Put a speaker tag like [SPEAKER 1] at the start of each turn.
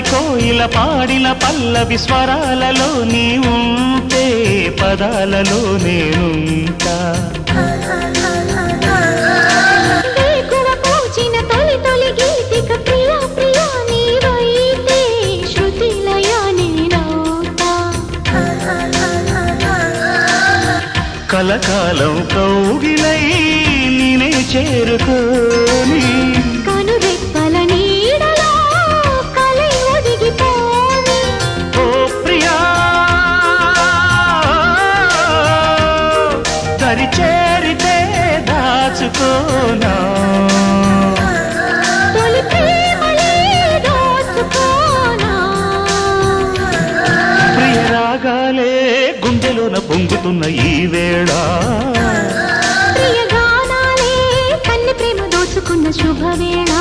[SPEAKER 1] కోయిల పాడిన పల్లవి స్వరాలలో నీ ఉంటే పదాలలో నేనుంటా కలకాలం కౌగిలై నేనే చేరుకోని
[SPEAKER 2] కనురెప్పల నీడలో కలై ఒదిగిపోని
[SPEAKER 1] ఓ ప్రియా దరి చేరితే దాచుకోనా
[SPEAKER 2] తొలి ప్రేమలే దోచుకోనా
[SPEAKER 1] ప్రియ రాగాలే గుండెలోన పొంగుతున్న ఈ వేళ
[SPEAKER 2] ప్రియ గానాలే కన్నె ప్రేమ దోచుకున్న శుభవేళ